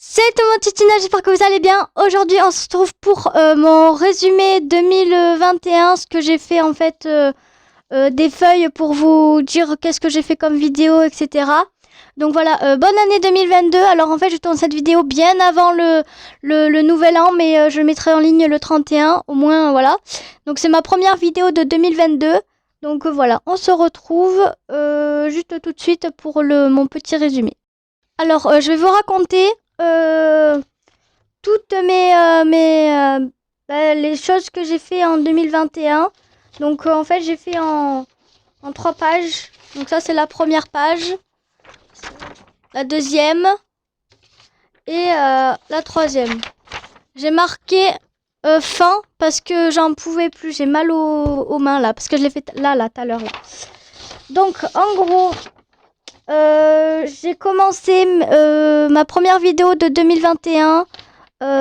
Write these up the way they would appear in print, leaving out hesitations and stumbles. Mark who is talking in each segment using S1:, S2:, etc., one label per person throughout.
S1: Salut tout le monde, c'est Tina, j'espère que vous allez bien. Aujourd'hui, on se retrouve pour mon résumé 2021, ce que j'ai fait en fait, des feuilles pour vous dire qu'est-ce que j'ai fait comme vidéo, etc. Donc voilà, bonne année 2022. Alors en fait, je tourne cette vidéo bien avant le nouvel an, mais je le mettrai en ligne le 31, au moins, voilà. Donc c'est ma première vidéo de 2022. Donc voilà, on se retrouve juste tout de suite pour mon petit résumé. Alors, je vais vous raconter toutes les choses que j'ai fait en 2021. Donc en fait j'ai fait en 3 pages. Donc ça c'est la première page, la deuxième et la troisième. J'ai marqué fin parce que j'en pouvais plus. J'ai mal aux mains là parce que je l'ai fait là tout à l'heure là. Donc en gros j'ai commencé ma première vidéo de 2021.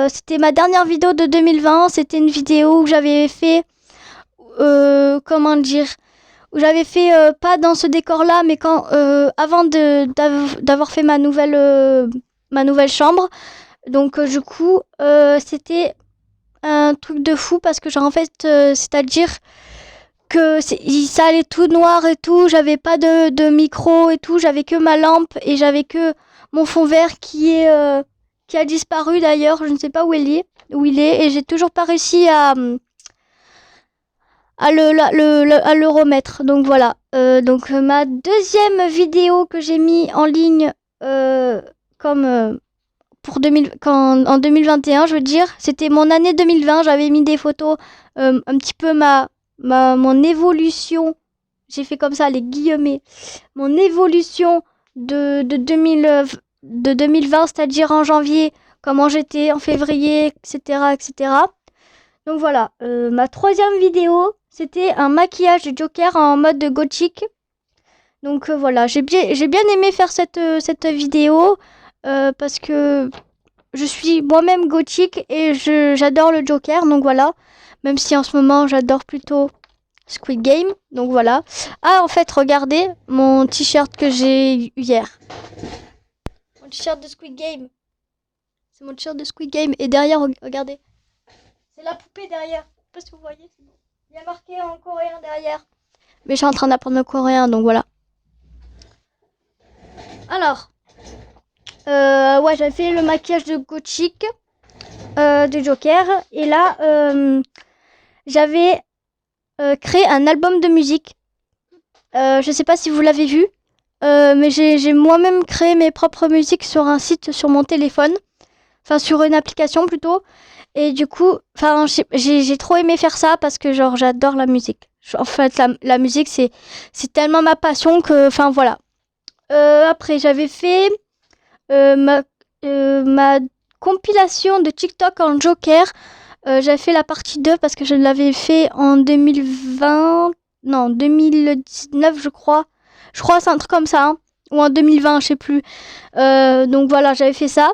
S1: C'était ma dernière vidéo de 2020. C'était une vidéo où j'avais fait, comment dire, où j'avais fait pas dans ce décor-là, mais quand avant d'avoir fait ma nouvelle chambre. Donc du coup, c'était un truc de fou parce que genre en fait, c'est-à-dire que ça allait tout noir et tout, j'avais pas de micro et tout, j'avais que ma lampe et j'avais que mon fond vert qui a disparu d'ailleurs, je ne sais pas où il est et j'ai toujours pas réussi à le remettre. Donc voilà, donc ma deuxième vidéo que j'ai mis en ligne comme pour en 2021, je veux dire, c'était mon année 2020, j'avais mis des photos un petit peu mon évolution, j'ai fait comme ça les guillemets, mon évolution de 2020, c'est-à-dire en janvier, comment j'étais en février, etc., etc. Donc voilà, ma troisième vidéo, c'était un maquillage de Joker en mode gothique. Donc voilà, j'ai bien aimé faire cette vidéo parce que je suis moi-même gothique et j'adore le Joker, donc voilà. Même si en ce moment j'adore plutôt Squid Game, donc voilà. Ah, en fait, regardez mon t-shirt que j'ai eu hier. Mon t-shirt de Squid Game. C'est mon t-shirt de Squid Game. Et derrière, regardez. C'est la poupée derrière. Je sais pas si vous voyez. Il y a marqué en coréen derrière. Mais je suis en train d'apprendre le coréen, donc voilà. Alors, ouais, j'avais fait le maquillage de gothique de Joker. Et là, j'avais créé un album de musique. Je sais pas si vous l'avez vu, mais j'ai moi-même créé mes propres musiques sur un site sur mon téléphone. Enfin, sur une application plutôt. Et du coup, enfin, j'ai trop aimé faire ça parce que genre j'adore la musique. En fait, la musique c'est tellement ma passion que, enfin voilà. Après, j'avais fait ma compilation de TikTok en Joker. J'avais fait la partie 2 parce que je l'avais fait en 2020, non 2019 je crois. Je crois c'est un truc comme ça, hein. Ou en 2020, je sais plus. Donc voilà, j'avais fait ça.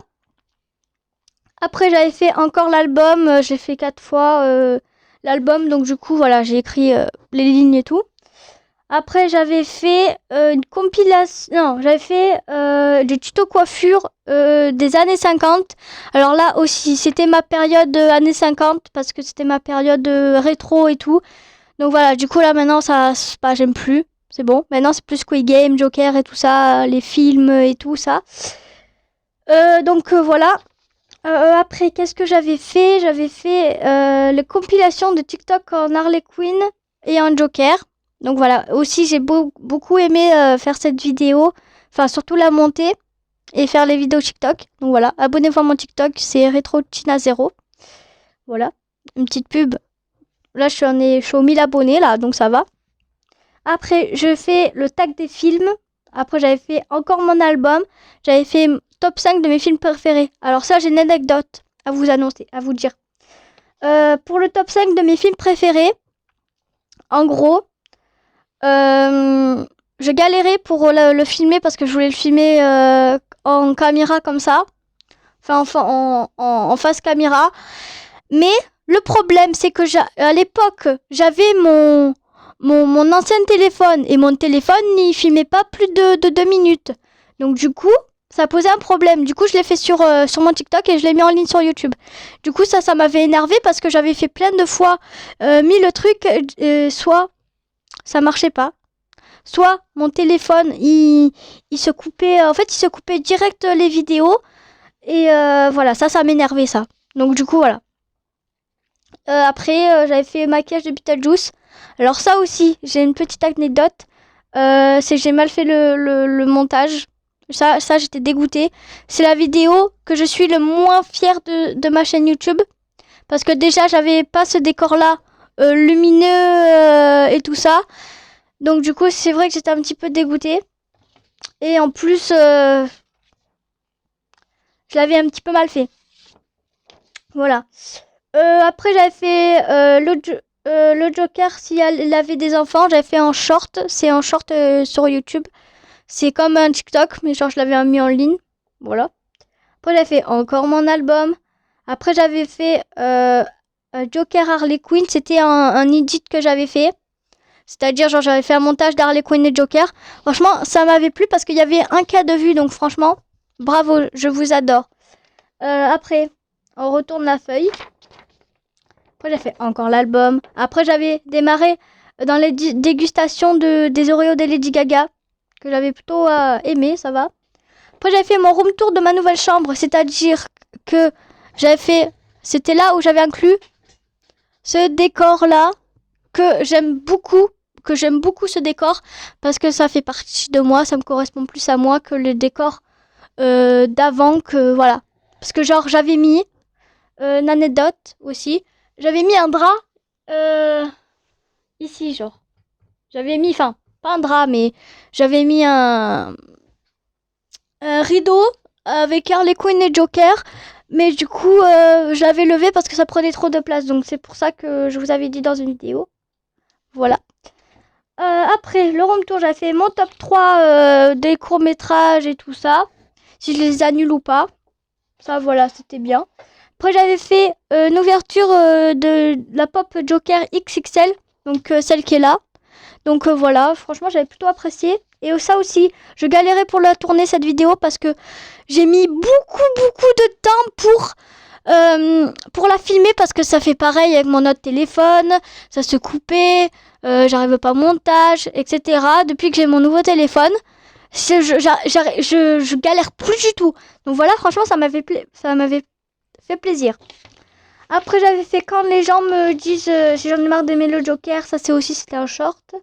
S1: Après, j'avais fait encore l'album. J'ai fait 4 fois l'album. Donc, du coup, voilà, j'ai écrit les lignes et tout. Après, j'avais fait une compilation. Non, j'avais fait des tutos coiffure des années 50. Alors là aussi, c'était ma période années 50 parce que c'était ma période rétro et tout. Donc voilà, du coup, là, maintenant, ça, bah, j'aime plus. C'est bon. Maintenant, c'est plus Squid Game, Joker et tout ça, les films et tout ça. Donc voilà. Après, qu'est-ce que j'avais fait? J'avais fait les compilations de TikTok en Harley Quinn et en Joker. Donc voilà, aussi j'ai beaucoup aimé faire cette vidéo, enfin surtout la monter et faire les vidéos TikTok. Donc voilà, abonnez-vous à mon TikTok, c'est RetroTina0. Voilà, une petite pub. Là, je suis aux 1000 abonnés là, donc ça va. Après, je fais le tag des films. Après, j'avais fait encore mon album. J'avais fait top 5 de mes films préférés. Alors ça, j'ai une anecdote à vous annoncer, à vous dire. Pour le top 5 de mes films préférés, en gros, je galérais pour le filmer parce que je voulais le filmer en caméra comme ça. Enfin, en face caméra. Mais le problème, c'est que à l'époque, j'avais mon ancien téléphone. Et mon téléphone, il filmait pas plus de 2 minutes. Donc du coup, Ça a posé un problème. Du coup, je l'ai fait sur mon TikTok et je l'ai mis en ligne sur YouTube. Du coup, ça m'avait énervé parce que j'avais fait plein de fois mis le truc, soit ça marchait pas, soit mon téléphone, il se coupait. En fait, il se coupait direct les vidéos. Et voilà, ça m'énervait ça. Donc du coup, voilà. Après, j'avais fait maquillage de Beetlejuice. Alors ça aussi, j'ai une petite anecdote. C'est que j'ai mal fait le montage. Ça j'étais dégoûtée. C'est la vidéo que je suis le moins fière de ma chaîne YouTube. Parce que déjà, j'avais pas ce décor-là lumineux et tout ça. Donc du coup, c'est vrai que j'étais un petit peu dégoûtée. Et en plus, je l'avais un petit peu mal fait. Voilà. Après, j'avais fait le Joker, s'il avait des enfants, j'avais fait en short. C'est en short sur YouTube. C'est comme un TikTok, mais genre je l'avais mis en ligne. Voilà. Après, j'avais fait encore mon album. Après, j'avais fait Joker Harley Quinn. C'était un edit que j'avais fait. C'est-à-dire, genre, j'avais fait un montage d'Harley Quinn et Joker. Franchement, ça m'avait plu parce qu'il y avait un cas de vue. Donc, franchement, bravo, je vous adore. Après, on retourne la feuille. Après, j'ai fait encore l'album. Après, j'avais démarré dans les dégustations des Oreos de Lady Gaga, que j'avais plutôt aimé, ça va. Après, j'avais fait mon room tour de ma nouvelle chambre, c'est-à-dire que c'était là où j'avais inclus ce décor-là, que j'aime beaucoup ce décor, parce que ça fait partie de moi, ça me correspond plus à moi que le décor d'avant, que voilà. Parce que genre, j'avais mis une anecdote aussi. J'avais mis un drap ici, genre. J'avais mis, enfin, pas un drap, mais j'avais mis un rideau avec Harley Quinn et Joker. Mais du coup, je l'avais levé parce que ça prenait trop de place. Donc c'est pour ça que je vous avais dit dans une vidéo. Voilà. Après, le room tour, j'ai fait mon top 3 des courts-métrages et tout ça. Si je les annule ou pas. Ça, voilà, c'était bien. Après, j'avais fait une ouverture de la pop Joker XXL, donc celle qui est là. Donc voilà, franchement, j'avais plutôt apprécié. Et ça aussi, je galérais pour la tourner cette vidéo parce que j'ai mis beaucoup de temps pour la filmer parce que ça fait pareil avec mon autre téléphone, ça se coupait, j'arrivais pas au montage, etc. Depuis que j'ai mon nouveau téléphone, je galère plus du tout. Donc voilà, franchement, ça m'avait fait plaisir. Après, j'avais fait quand les gens me disent si j'en ai marre d'aimer le Joker, ça c'était un short.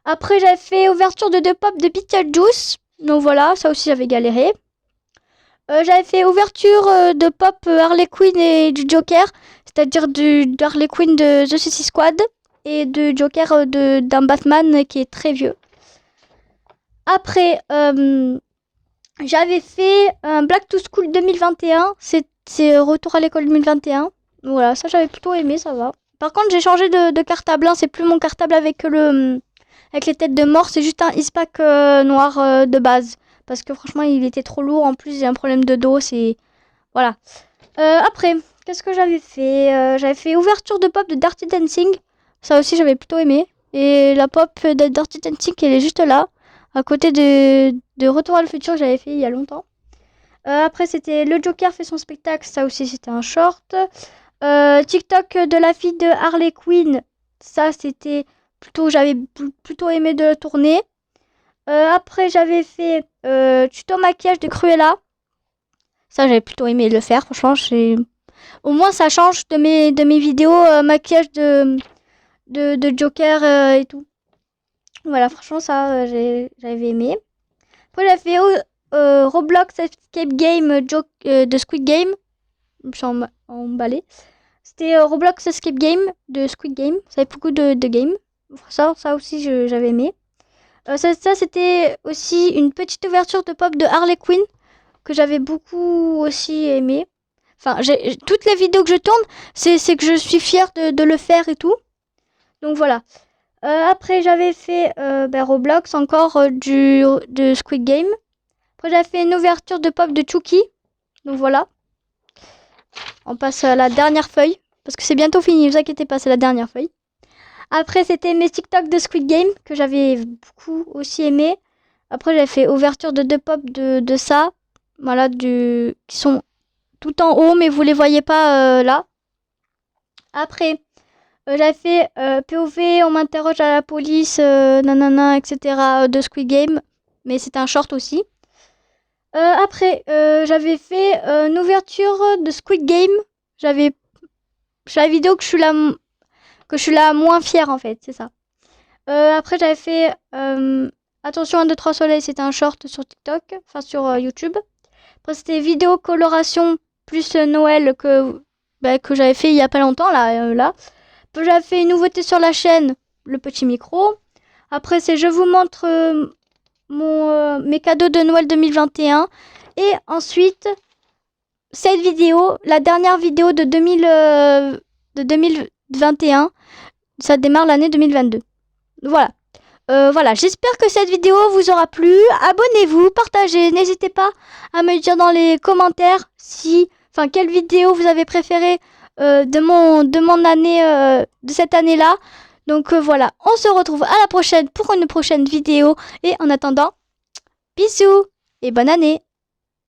S1: Après, j'avais fait ouverture de 2 pop de Beetlejuice. Donc voilà, ça aussi j'avais galéré. J'avais fait ouverture de pop Harley Quinn et du Joker, c'est-à-dire de Harley Quinn de The Suicide Squad et de Joker d'un Batman qui est très vieux. Après, j'avais fait un Black to School 2021, c'est Retour à l'école 2021. Voilà, ça j'avais plutôt aimé, ça va. Par contre, j'ai changé de cartable, c'est plus mon cartable avec les têtes de mort, c'est juste un Ispac noir de base. Parce que franchement, il était trop lourd. En plus, j'ai un problème de dos. Voilà. Après, qu'est-ce que j'avais fait J'avais fait ouverture de pop de Dirty Dancing. Ça aussi, j'avais plutôt aimé. Et la pop de Dirty Dancing, elle est juste là. À côté de Retour à le futur que j'avais fait il y a longtemps. Après, c'était Le Joker fait son spectacle. Ça aussi, c'était un short. TikTok de la fille de Harley Quinn. Ça, c'était j'avais plutôt aimé de le tourner. Après, j'avais fait tuto maquillage de Cruella. Ça, j'avais plutôt aimé le faire. Franchement, au moins, ça change de mes vidéos maquillage de Joker et tout. Voilà, franchement, ça, j'avais aimé. Après, j'avais fait Roblox Escape Game de Squid Game. Je suis emballée. C'était Roblox Escape Game de Squid Game. Ça avait beaucoup de games. Ça aussi, j'avais aimé. Ça, c'était aussi une petite ouverture de pop de Harley Quinn que j'avais beaucoup aussi aimé. Enfin, toutes les vidéos que je tourne, c'est que je suis fière de le faire et tout. Donc voilà. Après, j'avais fait Roblox encore de Squid Game. Après, j'avais fait une ouverture de pop de Chucky. Donc voilà. On passe à la dernière feuille. Parce que c'est bientôt fini, ne vous inquiétez pas, c'est la dernière feuille. Après, c'était mes TikTok de Squid Game que j'avais beaucoup aussi aimé. Après, j'avais fait ouverture de 2 pop de ça. Voilà, qui sont tout en haut, mais vous les voyez pas là. Après, j'avais fait POV, on m'interroge à la police, nanana, etc. De Squid Game, mais c'était un short aussi. Après, j'avais fait une ouverture de Squid Game. J'avais la vidéo que je suis la moins fière en fait, c'est ça. Après, j'avais fait attention 1, 2, 3 soleil, c'était un short sur TikTok, enfin sur YouTube. Après, c'était vidéo coloration plus Noël que j'avais fait il y a pas longtemps là. Après, j'avais fait une nouveauté sur la chaîne, le petit micro. Après, c'est je vous montre mes cadeaux de Noël 2021. Et ensuite, cette vidéo, la dernière vidéo de 2021, ça démarre l'année 2022. Voilà. Voilà, j'espère que cette vidéo vous aura plu. Abonnez-vous, partagez, n'hésitez pas à me dire dans les commentaires quelle vidéo vous avez préférée de mon année, de cette année-là. Donc voilà, on se retrouve à la prochaine pour une prochaine vidéo. Et en attendant, bisous et bonne année.